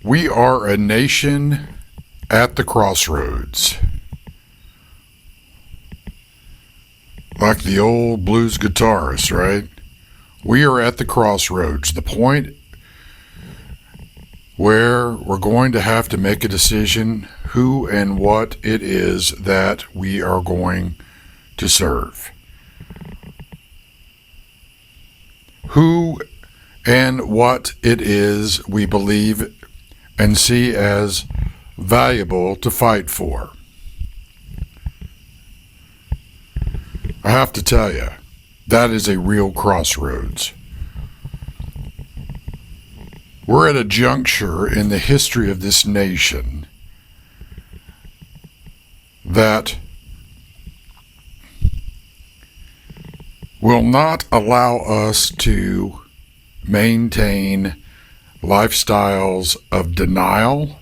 We are a nation at the crossroads. Like the old blues guitarist, right? We are at the crossroads, the point where we're going to have to make a decision who and what it is that we are going to serve. Who and what it is we believe and see as valuable to fight for. I have to tell you, that is a real crossroads. We're at a juncture in the history of this nation that will not allow us to maintain lifestyles of denial,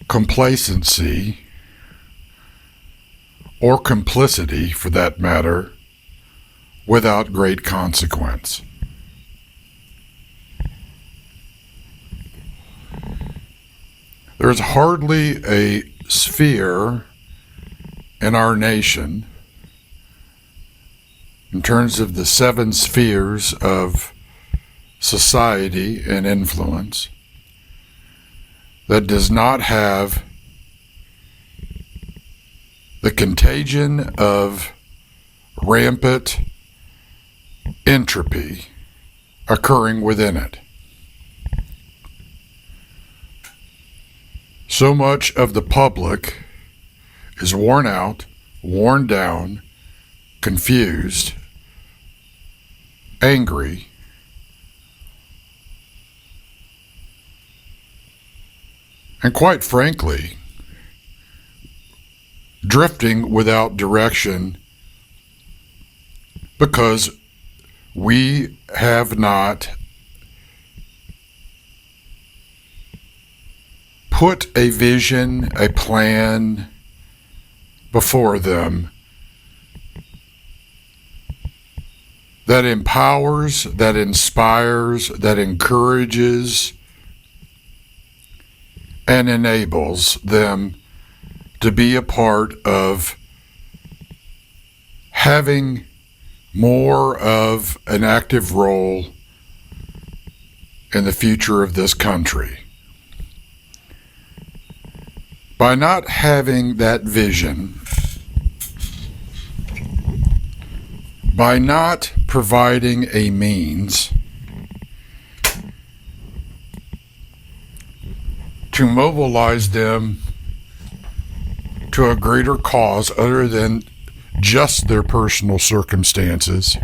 complacency, or complicity, for that matter, without great consequence. There's hardly a sphere in our nation, in terms of the 7 spheres of society and influence, that does not have the contagion of rampant entropy occurring within it. So much of the public is worn out, worn down, confused, angry, and quite frankly, drifting without direction because we have not put a vision, a plan before them that empowers, that inspires, that encourages, and enables them to be a part of having more of an active role in the future of this country. By not having that vision, by not providing a means to mobilize them to a greater cause other than just their personal circumstances,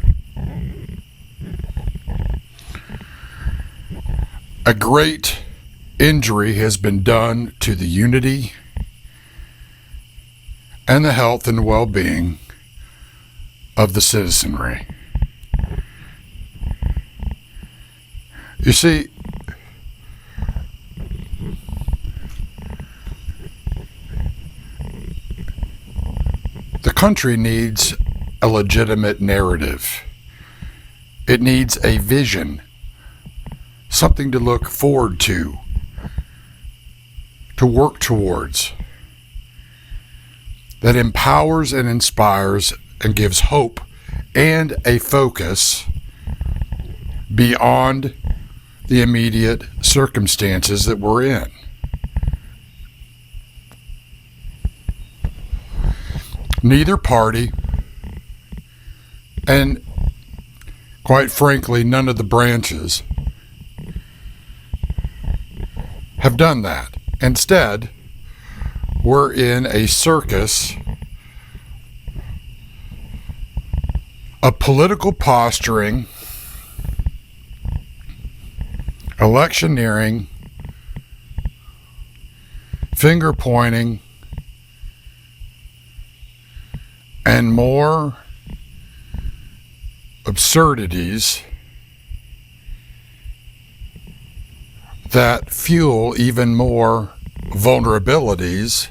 a great injury has been done to the unity and the health and well-being of the citizenry. You see, the country needs a legitimate narrative. It needs a vision, something to look forward to work towards, that empowers and inspires and gives hope and a focus beyond the immediate circumstances that we're in. Neither party, and quite frankly, none of the branches have done that. Instead, we're in a circus of political posturing, electioneering, finger pointing, and more absurdities that fuel even more vulnerabilities,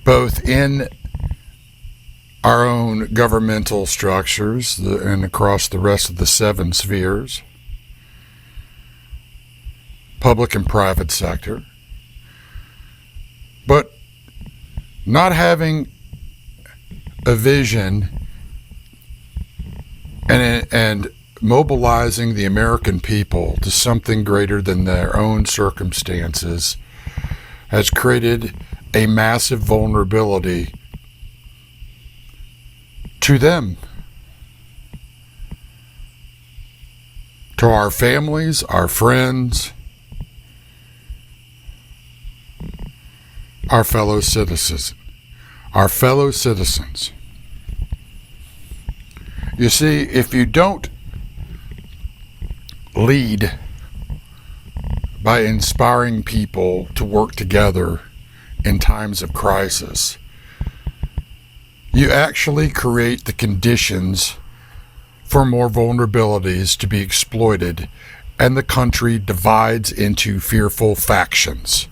both in our own governmental structures and across the rest of the 7 spheres, public and private sector, but not having a vision and mobilizing the American people to something greater than their own circumstances has created a massive vulnerability to them, to our families, our friends, our fellow citizens. You see, if you don't lead by inspiring people to work together in times of crisis, you actually create the conditions for more vulnerabilities to be exploited, and the country divides into fearful factions.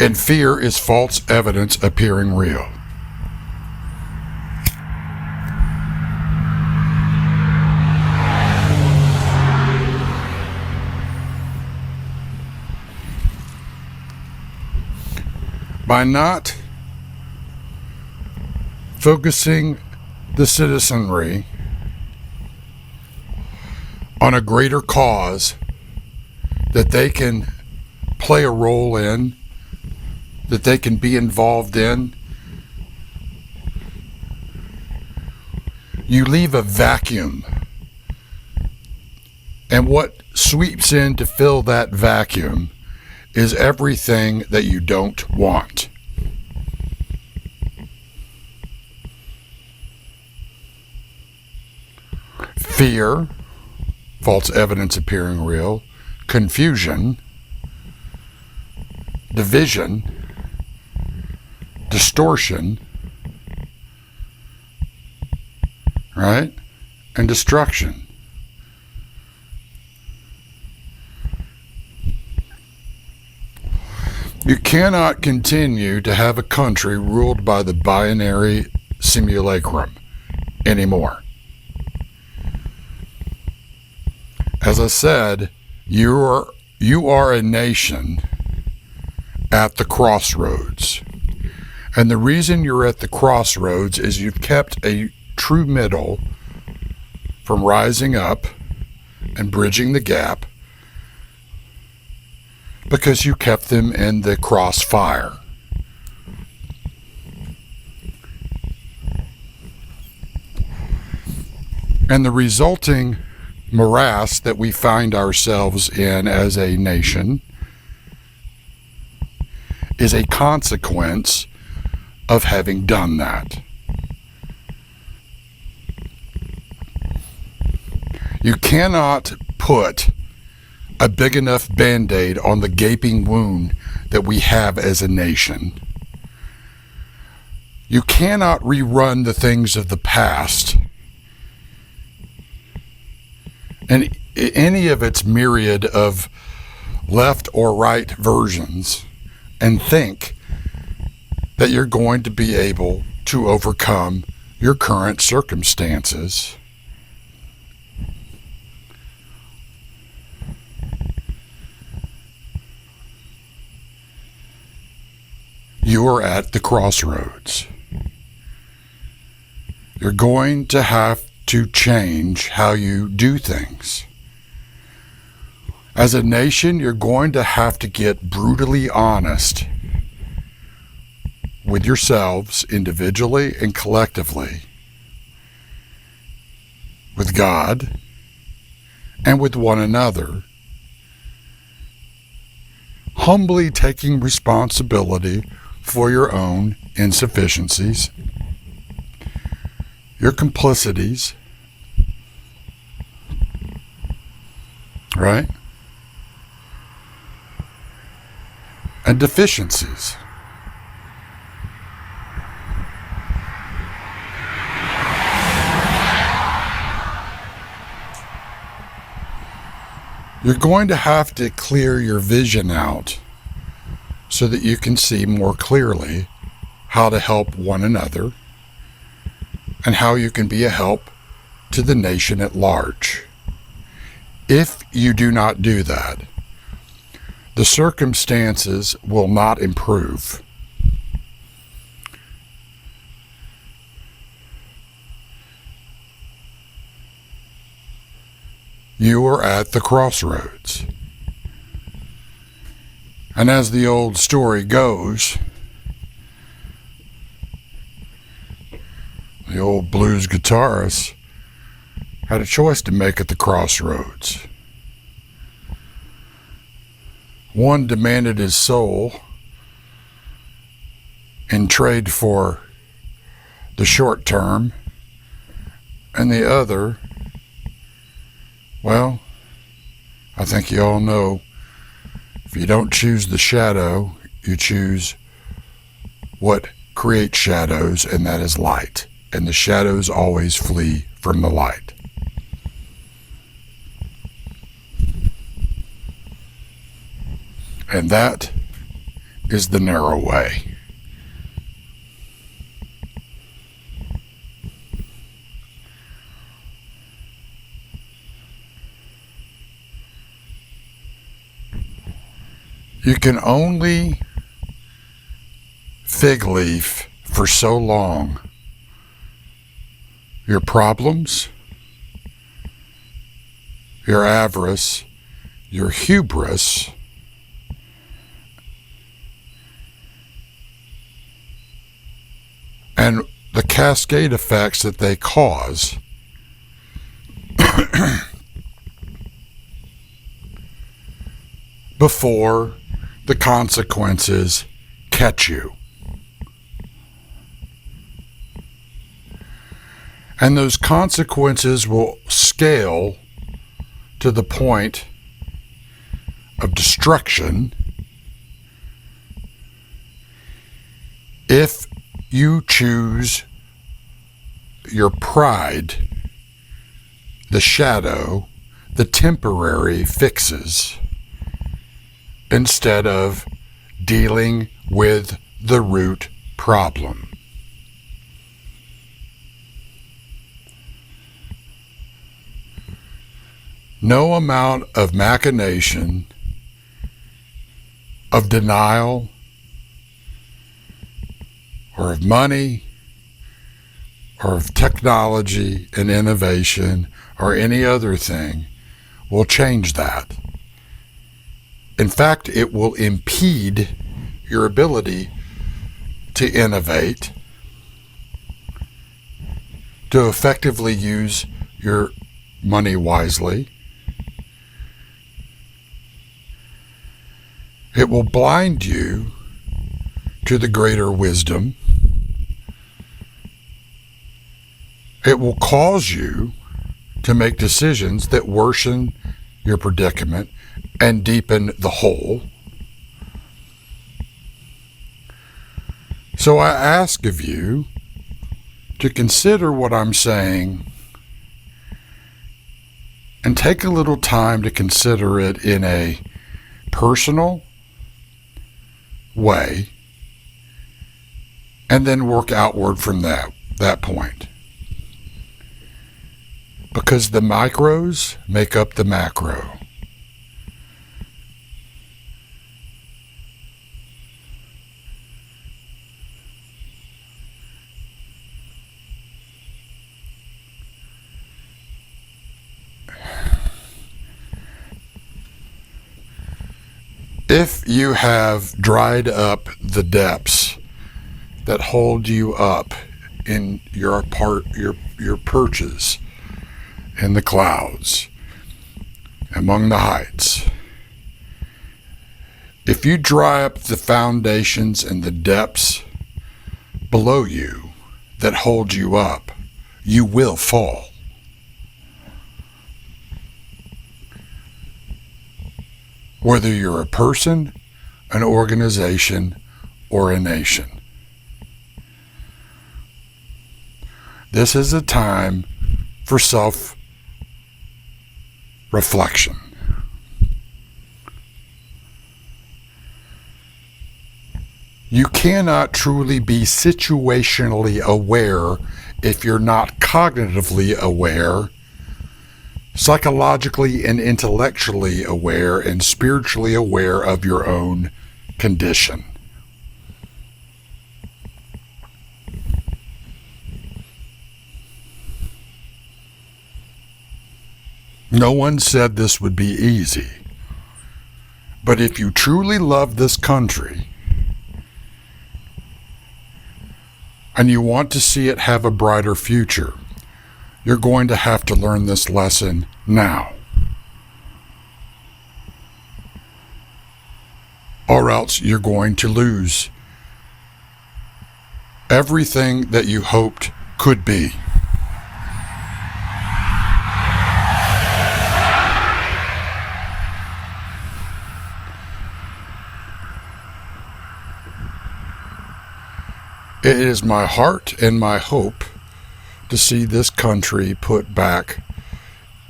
And fear is false evidence appearing real. By not focusing the citizenry on a greater cause that they can play a role in, that they can be involved in, you leave a vacuum. And what sweeps in to fill that vacuum is everything that you don't want. Fear, false evidence appearing real, confusion, division, distortion, right? And destruction. You cannot continue to have a country ruled by the binary simulacrum anymore. As I said, you are a nation at the crossroads. And the reason you're at the crossroads is you've kept a true middle from rising up and bridging the gap, because you kept them in the crossfire. And the resulting morass that we find ourselves in as a nation is a consequence of having done that. You cannot put a big enough Band-Aid on the gaping wound that we have as a nation. You cannot rerun the things of the past and any of its myriad of left or right versions and think that you're going to be able to overcome your current circumstances. You are at the crossroads. You're going to have to change how you do things. As a nation, you're going to have to get brutally honest with yourselves individually and collectively, with God and with one another, humbly taking responsibility for your own insufficiencies, your complicities, right? And deficiencies. You're going to have to clear your vision out so that you can see more clearly how to help one another and how you can be a help to the nation at large. If you do not do that, the circumstances will not improve. You are at the crossroads. And as the old story goes, the old blues guitarist had a choice to make at the crossroads. One demanded his soul in trade for the short term, and the other, well, I think you all know, if you don't choose the shadow, you choose what creates shadows, and that is light. And the shadows always flee from the light. And that is the narrow way. You can only fig leaf for so long your problems, your avarice, your hubris, and the cascade effects that they cause before the consequences catch you. And those consequences will scale to the point of destruction if you choose your pride, the shadow, the temporary fixes, instead of dealing with the root problem. No amount of machination, of denial, or of money, or of technology and innovation, or any other thing will change that. In fact, it will impede your ability to innovate, to effectively use your money wisely. It will blind you to the greater wisdom. It will cause you to make decisions that worsen your predicament and deepen the hole. So I ask of you to consider what I'm saying and take a little time to consider it in a personal way, and then work outward from that point. Because the micros make up the macro. If you have dried up the depths that hold you up in your perches in the clouds, among the heights, if you dry up the foundations and the depths below you that hold you up, you will fall. Whether you're a person, an organization, or a nation. This is a time for self-reflection. You cannot truly be situationally aware if you're not cognitively aware, psychologically and intellectually aware, and spiritually aware of your own condition. No one said this would be easy. But if you truly love this country and you want to see it have a brighter future, you're going to have to learn this lesson now. Or else you're going to lose everything that you hoped could be. It is my heart and my hope to see this country put back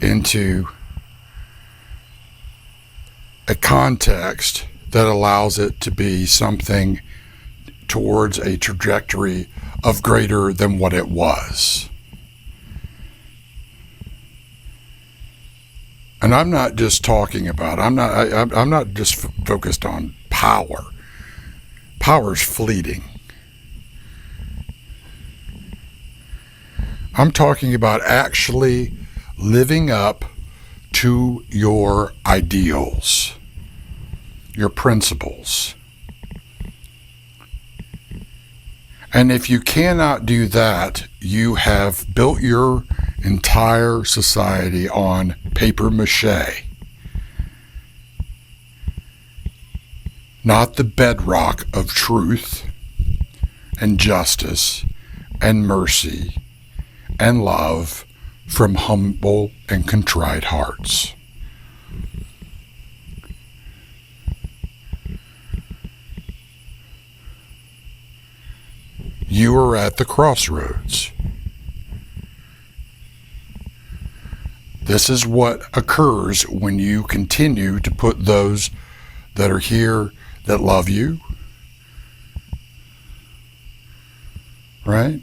into a context that allows it to be something towards a trajectory of greater than what it was. And I'm not just talking about, I'm not just focused on power. Power's fleeting. I'm talking about actually living up to your ideals, your principles. And if you cannot do that, you have built your entire society on paper mache, not the bedrock of truth and justice and mercy and love from humble and contrite hearts. You are at the crossroads. This is what occurs when you continue to put those that are here that love you, right?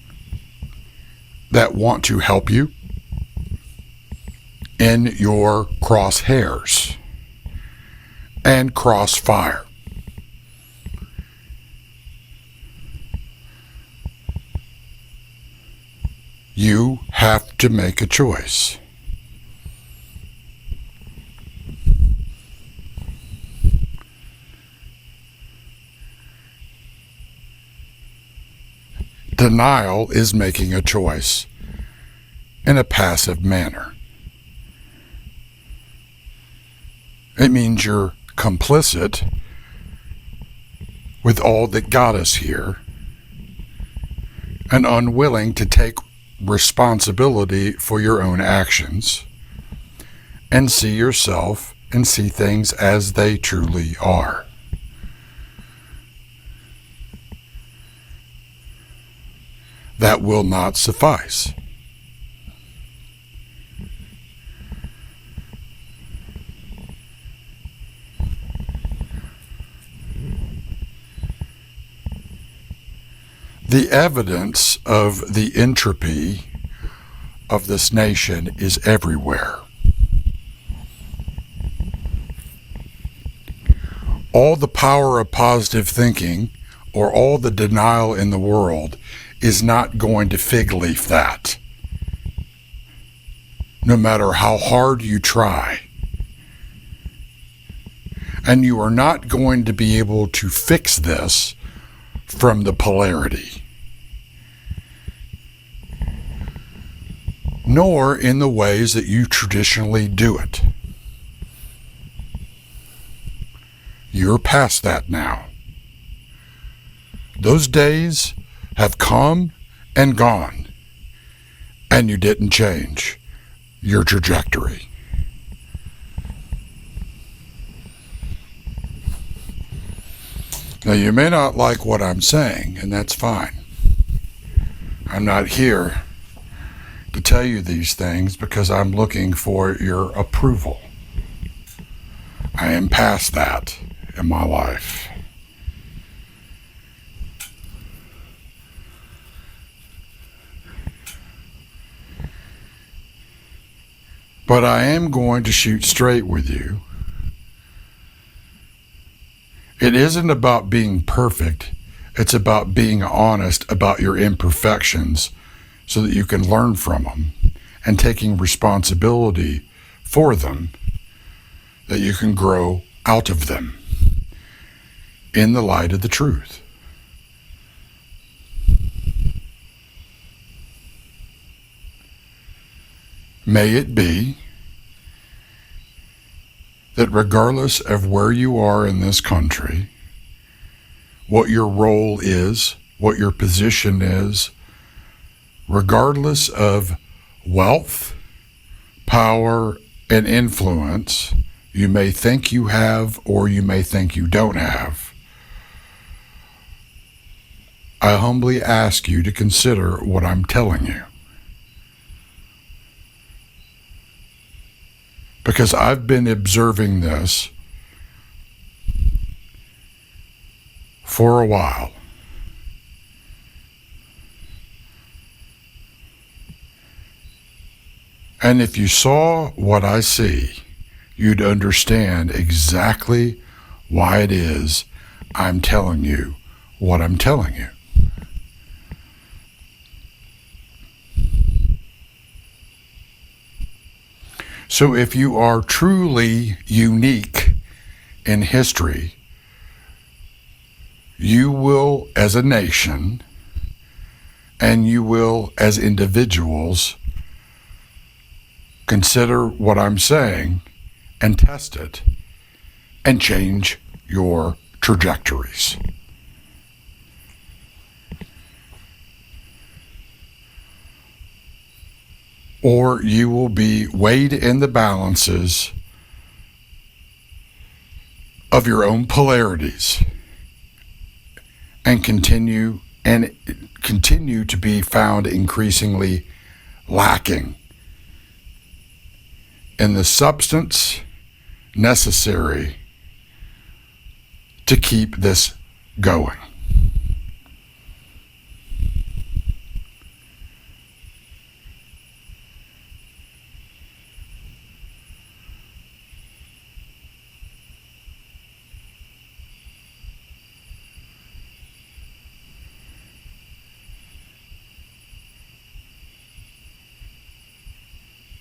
That want to help you in your crosshairs and crossfire. You have to make a choice. Denial is making a choice in a passive manner. It means you're complicit with all that got us here and unwilling to take responsibility for your own actions and see yourself and see things as they truly are. That will not suffice. The evidence of the entropy of this nation is everywhere. All the power of positive thinking or all the denial in the world is not going to fig leaf that, no matter how hard you try. And you are not going to be able to fix this from the polarity, nor in the ways that you traditionally do it. You're past that now. Those days have come and gone, and you didn't change your trajectory. Now, you may not like what I'm saying, and that's fine. I'm not here to tell you these things because I'm looking for your approval. I am past that in my life. But I am going to shoot straight with you. It isn't about being perfect. It's about being honest about your imperfections so that you can learn from them and taking responsibility for them, that you can grow out of them in the light of the truth. May it be that regardless of where you are in this country, what your role is, what your position is, regardless of wealth, power, and influence you may think you have or you may think you don't have, I humbly ask you to consider what I'm telling you. Because I've been observing this for a while. And if you saw what I see, you'd understand exactly why it is I'm telling you what I'm telling you. So if you are truly unique in history, you will, as a nation, and you will, as individuals, consider what I'm saying and test it and change your trajectories. Or you will be weighed in the balances of your own polarities and continue to be found increasingly lacking in the substance necessary to keep this going.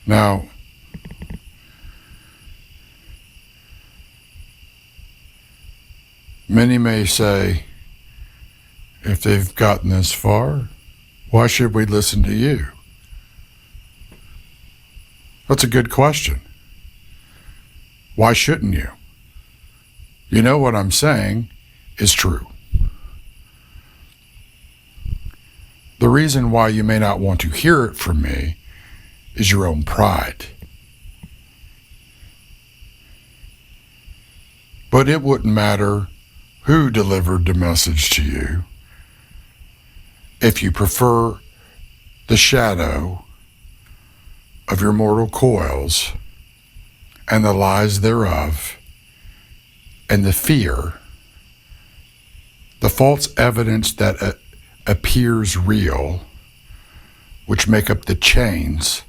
Now, many may say, if they've gotten this far, why should we listen to you? That's a good question. Why shouldn't you? You know what I'm saying is true. The reason why you may not want to hear it from me is your own pride. But it wouldn't matter who delivered the message to you if you prefer the shadow of your mortal coils and the lies thereof and the fear, the false evidence that appears real, which make up the chains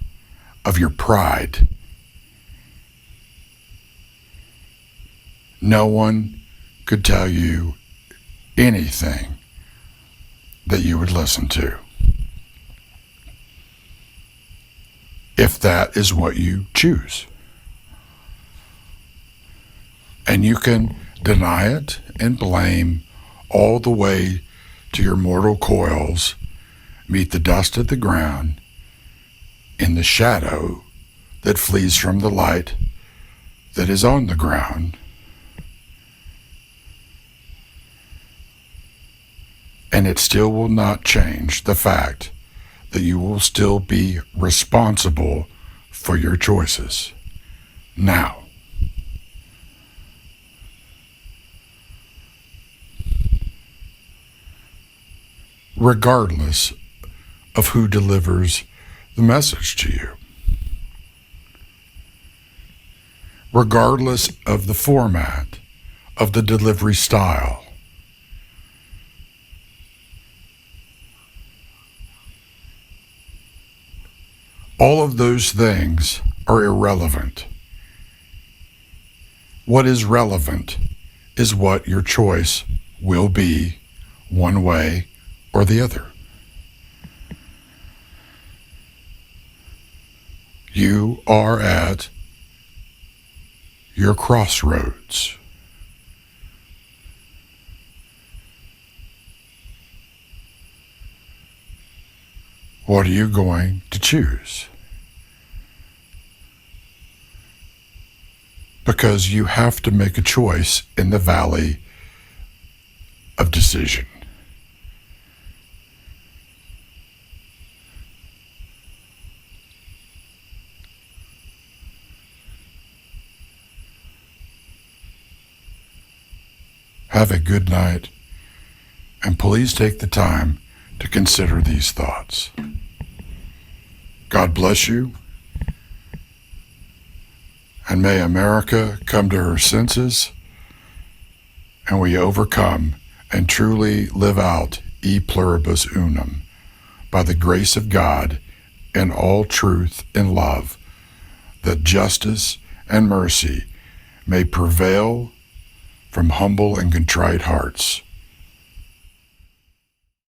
of your pride. No one could tell you anything that you would listen to, if that is what you choose. And you can deny it and blame all the way to your mortal coils, meet the dust of the ground, in the shadow that flees from the light that is on the ground. And it still will not change the fact that you will still be responsible for your choices. Now, regardless of who delivers the message to you, regardless of the format of the delivery style, all of those things are irrelevant. What is relevant is what your choice will be, one way or the other. You are at your crossroads. What are you going to choose? Because you have to make a choice in the valley of decision. Have a good night, and please take the time to consider these thoughts. God bless you, and may America come to her senses, and we overcome and truly live out e pluribus unum by the grace of God in all truth and love, that justice and mercy may prevail from humble and contrite hearts.